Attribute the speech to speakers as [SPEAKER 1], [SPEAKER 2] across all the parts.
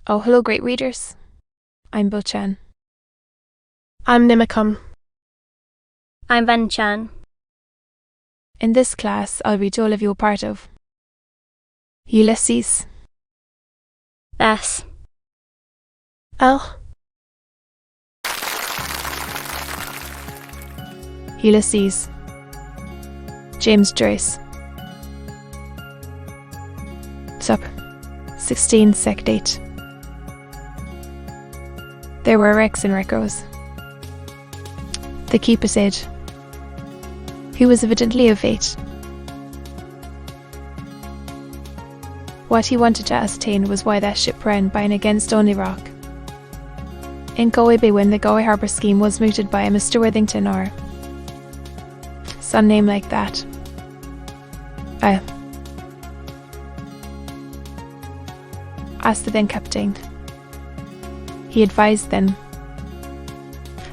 [SPEAKER 1] Oh, hello, great readers. I'm Bo-chan.
[SPEAKER 2] I'm Nimacum.
[SPEAKER 3] I'm Van-chan.
[SPEAKER 1] In this class, I'll read all of you a part of Ulysses,
[SPEAKER 3] S.
[SPEAKER 2] L.
[SPEAKER 1] Ulysses, James Joyce. Sup, 16 sec date. There were wrecks and wreckos. The keeper said, he was evidently of age. What he wanted to ascertain was why that ship ran by and against only rock. In Galway Bay when the Galway Harbour scheme was mooted by a Mr. Worthington or some name like that. Asked the then captain. He advised them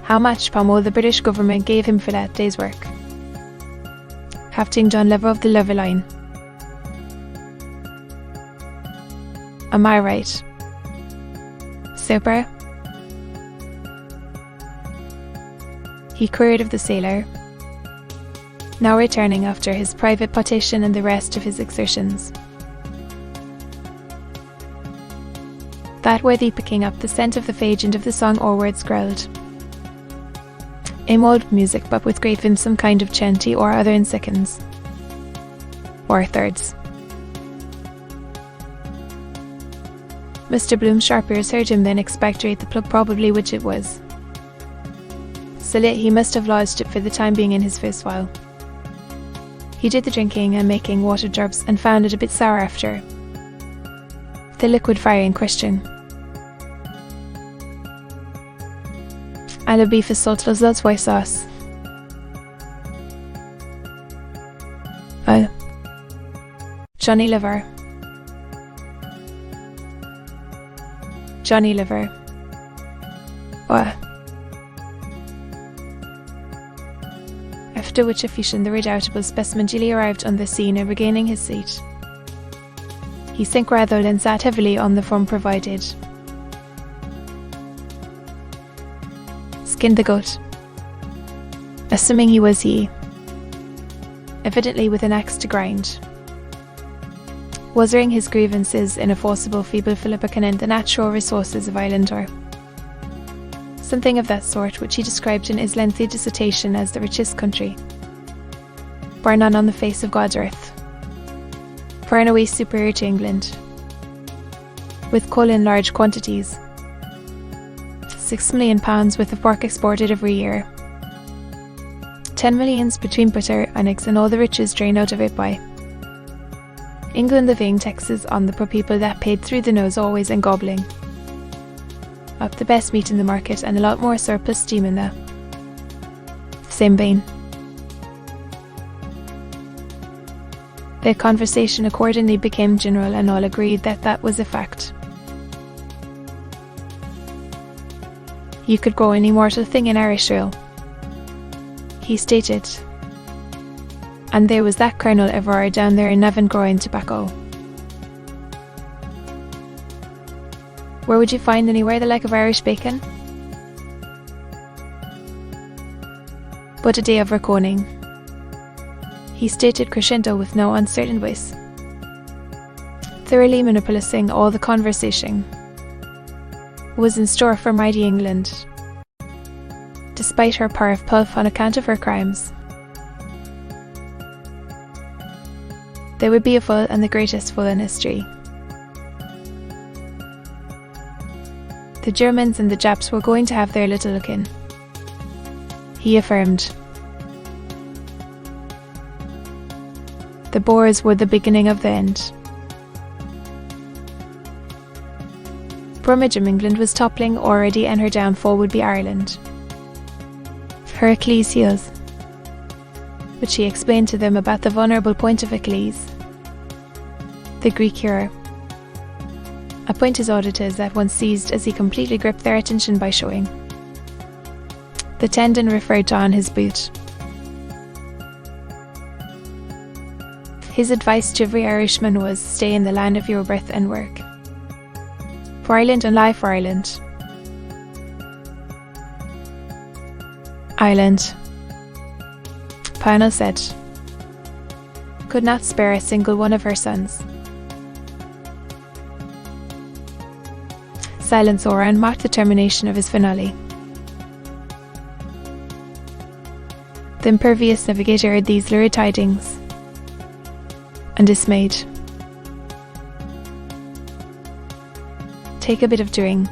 [SPEAKER 1] how much Pomo the British government gave him for that day's work. Captain John Lever of the Lever Line. Am I right? Super. He queried of the sailor, now returning after his private potation and the rest of his exertions. That worthy picking up the scent of the agent of the song o'erwards growled. In old music but with great vim some kind of chanty or other in seconds. Or thirds. Mr. Bloom's sharp ears heard him then expectorate the plug probably which it was. So lit he must have lodged it for the time being in his first while. He did the drinking and making water drops and found it a bit sour after. The liquid fire in question. I'll be for salt as lots white sauce. Johnny Liver. Johnny Liver. After which effusion the redoubtable specimen duly arrived on the scene and regaining his seat. He sank rather than sat heavily on the form provided. Skinned the goat. Assuming he was he. Evidently with an axe to grind. Wazzering his grievances in a forcible feeble Philippican and the natural resources of Islander. Something of that sort which he described in his lengthy dissertation as the richest country. Bar none on the face of God's earth. Far and away superior to England. With coal in large quantities. £6 million worth of pork exported every year. 10 millions between butter and eggs and all the riches drained out of it by England levying taxes on the poor people that paid through the nose always and gobbling up the best meat in the market and a lot more surplus steam in the same vein. The conversation accordingly became general and all agreed that that was a fact. You could grow any mortal thing in Irish soil, he stated. And there was that Colonel Everard down there in Navan growing tobacco. Where would you find anywhere the like of Irish bacon? But a day of reckoning, he stated crescendo with no uncertain voice, thoroughly monopolising all the conversation, was in store for mighty England, despite her power of pelf on account of her crimes. There would be a full and the greatest full in history. The Germans and the Japs were going to have their little look in, he affirmed. The Boers were the beginning of the end. Brummagem England was toppling already and her downfall would be Ireland. Her Achilles' heels, which he explained to them about the vulnerable point of Achilles, the Greek hero, a point his auditors at once seized as he completely gripped their attention by showing the tendon referred to on his boot. His advice to every Irishman was stay in the land of your birth and work. for Ireland and lie for Ireland. Ireland, Pownall said, could not spare a single one of her sons. Silence over and mocked the termination of his finale. The impervious navigator heard these lurid tidings, and dismayed. Take a bit of doing.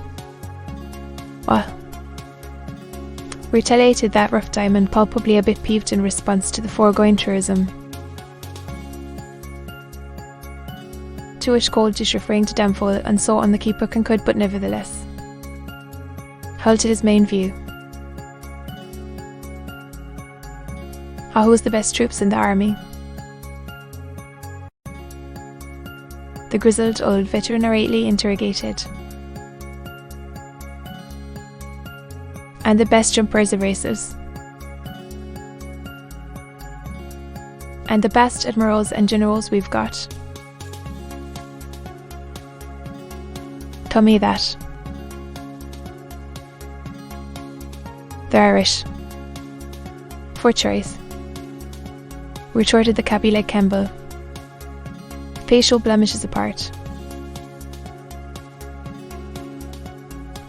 [SPEAKER 1] What? Retaliated that rough diamond, palpably a bit peeved in response to the foregoing truism. To which Coldish, referring to Damphole, and so on the keeper concurred, but nevertheless halted his main view. Who was the best troops in the army? The grizzled old veteran irately interrogated. And the best jumpers of races. And the best admirals and generals we've got. Tell me that. The Irish. For choice, retorted the cabby like Campbell, facial blemishes apart.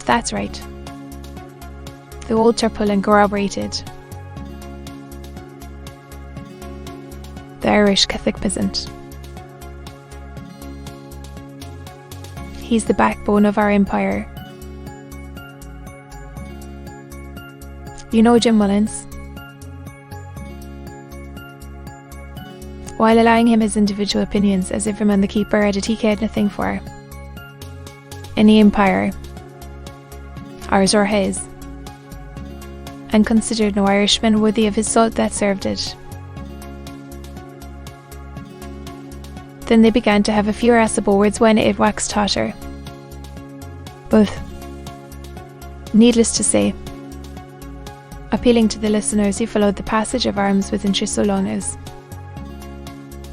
[SPEAKER 1] That's right. The old tarpaulin corroborated. The Irish Catholic peasant. He's the backbone of our empire. You know Jim Mullins? While allowing him his individual opinions, as if him and the keeper had a he cared nothing for. Any empire, ours or his, and considered no Irishman worthy of his salt that served it. Then they began to have a few irascible words when it waxed hotter. Both, needless to say, appealing to the listeners who followed the passage of arms with interest so long as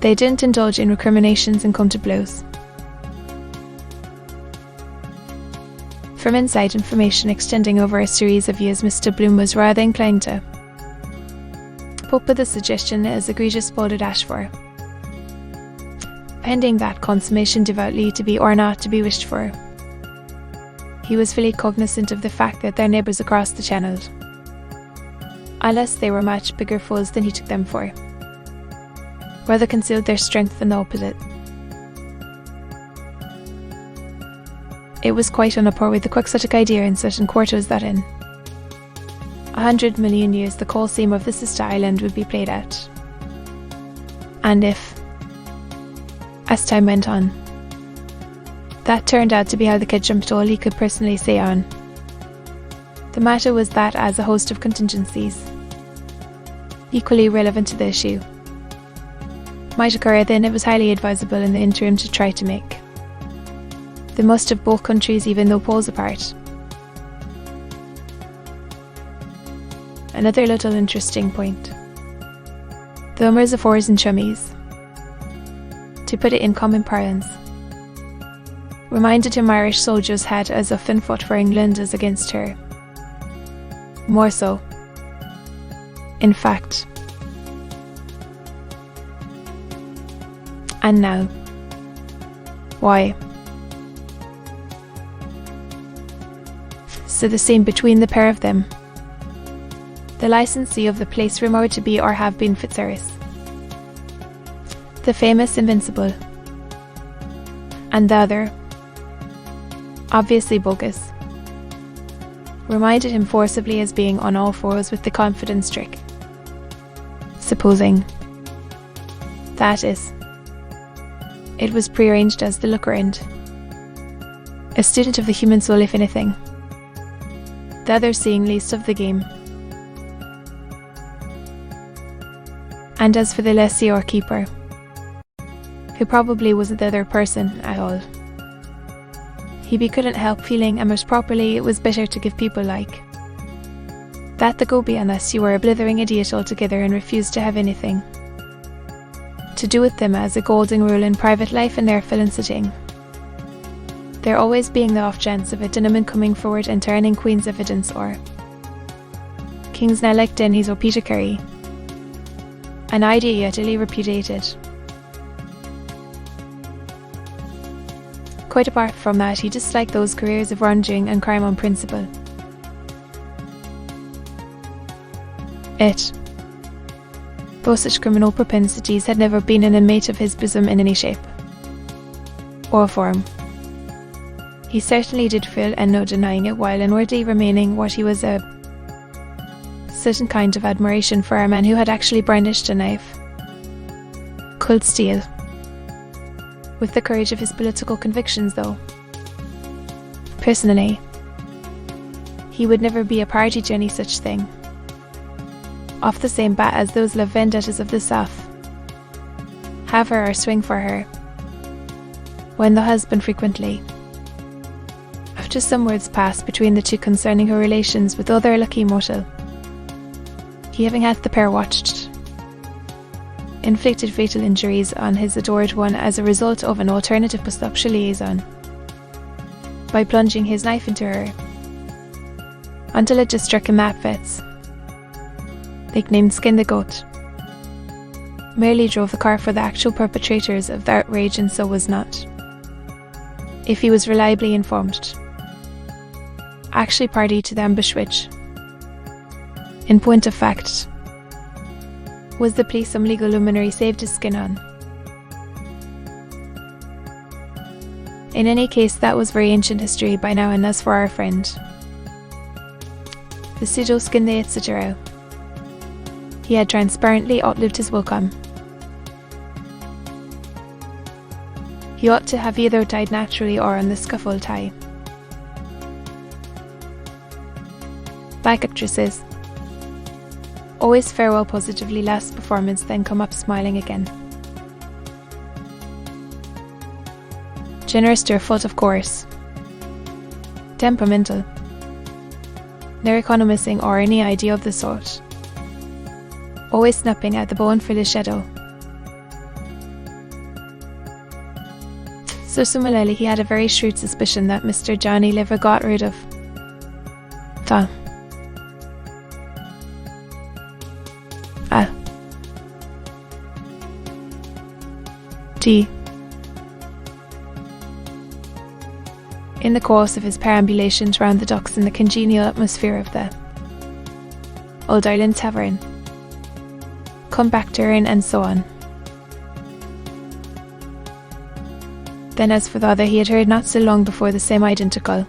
[SPEAKER 1] they didn't indulge in recriminations and come to blows. From inside information extending over a series of years, Mr. Bloom was rather inclined to poke with the suggestion as egregious bolded ash for, pending that consummation devoutly to be or not to be wished for. He was fully cognizant of the fact that their neighbours across the channel, unless they were much bigger fools than he took them for, rather concealed their strength than the opposite. It was quite on a par with the quixotic idea in certain quarters that in 100 million years the Colosseum of the sister island would be played out. And if, as time went on, that turned out to be how the kid jumped all he could personally say on the matter was that, as a host of contingencies equally relevant to the issue might occur, then it was highly advisable in the interim to try to make the most of both countries, even though poles apart. Another little interesting point. The Ummers of fours and chummies, to put it in common parlance, reminded him Irish soldiers had as often fought for England as against her. More so, in fact. And now, why? So the same between the pair of them. The licensee of the place rumored to be or have been Fitzharris, the famous Invincible, and the other, obviously bogus, reminded him forcibly as being on all fours with the confidence trick. Supposing, that is, it was prearranged as the looker and a student of the human soul, if anything, the other seeing least of the game. And as for the lessee or keeper, who probably wasn't the other person at all, he couldn't help feeling, and most properly it was better to give people like that the go be unless you were a blithering idiot altogether and refused to have anything to do with them as a golden rule in private life and their sitting. there always being the off chance of a gentleman coming forward and turning Queen's evidence, or King's now like den he's o Peter Kerry, an idea yet illy repudiated. Quite apart from that, he disliked those careers of wrongdoing and crime on principle. Though such criminal propensities had never been an inmate of his bosom in any shape or form, he certainly did feel, and no denying it, while inwardly remaining what he was, a certain kind of admiration for a man who had actually brandished a knife, cold steel, with the courage of his political convictions. Though, personally, he would never be a party to any such thing, off the same bat as those love vendettas of the South, have her or swing for her, when the husband frequently, after some words passed between the two concerning her relations with other lucky mortal, he having had the pair watched, inflicted fatal injuries on his adored one as a result of an alternative postnuptial liaison, by plunging his knife into her, until it just struck him at vets, nicknamed Skin the Goat, merely drove the car for the actual perpetrators of the outrage, and so was not, if he was reliably informed, actually party to the ambush which, in point of fact, was the plea some legal luminary saved his skin on. In any case, that was very ancient history by now, and as for our friend, the pseudo skin they etc., he had transparently outlived his welcome. He ought to have either died naturally or on the scaffold high. Like actresses, always farewell positively last performance, then come up smiling again. Generous to her fault, of course. Temperamental. No economizing or any idea of the sort. Always snapping at the bone for the shadow. So similarly, he had a very shrewd suspicion that Mr. Johnny Liver got rid of in the course of his perambulations round the docks in the congenial atmosphere of the Old Island Tavern, come back to Erin, and so on. Then as for the other, he had heard not so long before the same identical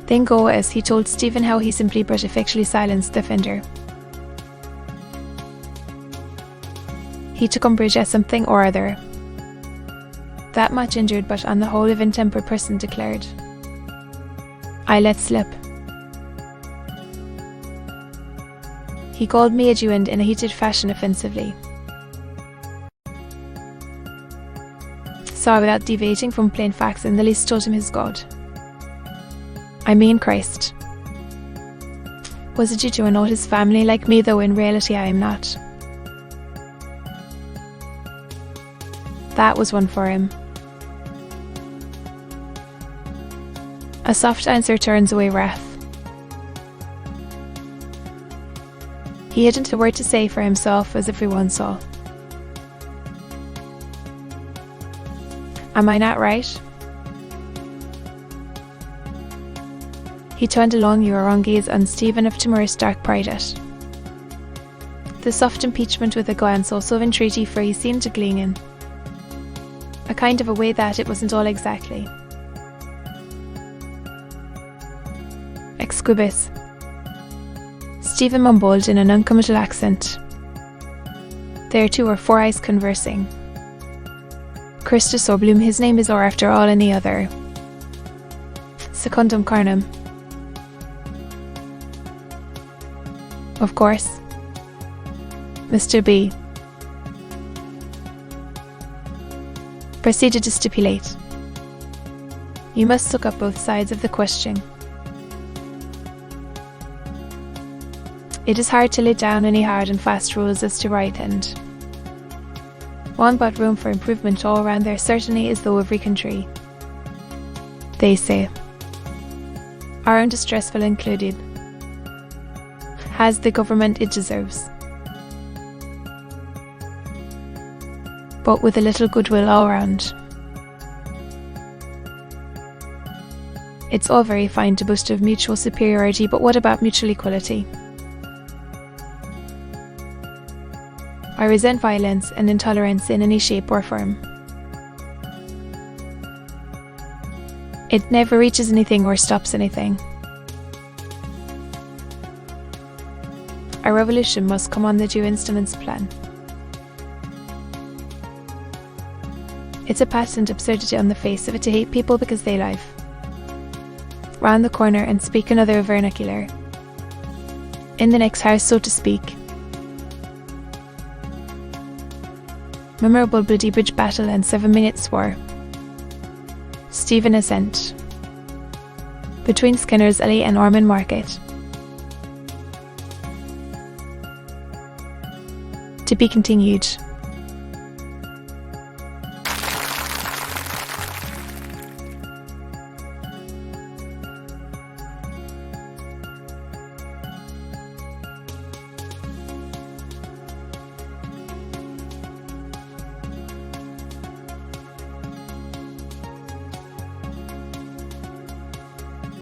[SPEAKER 1] thing go, as he told Stephen how he simply but effectually silenced the offender. He took umbrage at something or other, that much injured but on the whole even-tempered person declared, I let slip. He called me a Jew, and in a heated fashion offensively. So without deviating from plain facts in the least told him his God. I mean Christ. Was a Jew and all his family like me, though in reality I am not. That was one for him. A soft answer turns away wrath. He hadn't a word to say for himself, as everyone saw. Am I not right? He turned a long wrong gaze on Stephen of timorous dark pride at the soft impeachment, with a glance also of entreaty, for he seemed to glean in a kind of a way that it wasn't all exactly exquibus. Stephen mumbled in an uncommittal accent. There too were four eyes conversing. Christus Oblum, his name is, or after all any other, secundum carnum. Of course, Mr. B proceeded to stipulate, you must look up both sides of the question. It is hard to lay down any hard and fast rules as to right and one, but room for improvement all round there certainly is, though every country they say. Aren't distressful included. Has the government it deserves. But with a little goodwill all around. It's all very fine to boast of mutual superiority, but what about mutual equality? I resent violence and intolerance in any shape or form. It never reaches anything or stops anything. A revolution must come on the due instruments plan. It's a patent absurdity on the face of it to hate people because they live round the corner and speak another vernacular. In the next house, so to speak. Memorable Bloody Bridge Battle and 7 Minutes War. Stephen Ascent. Between Skinner's Alley and Ormond Market. To be continued.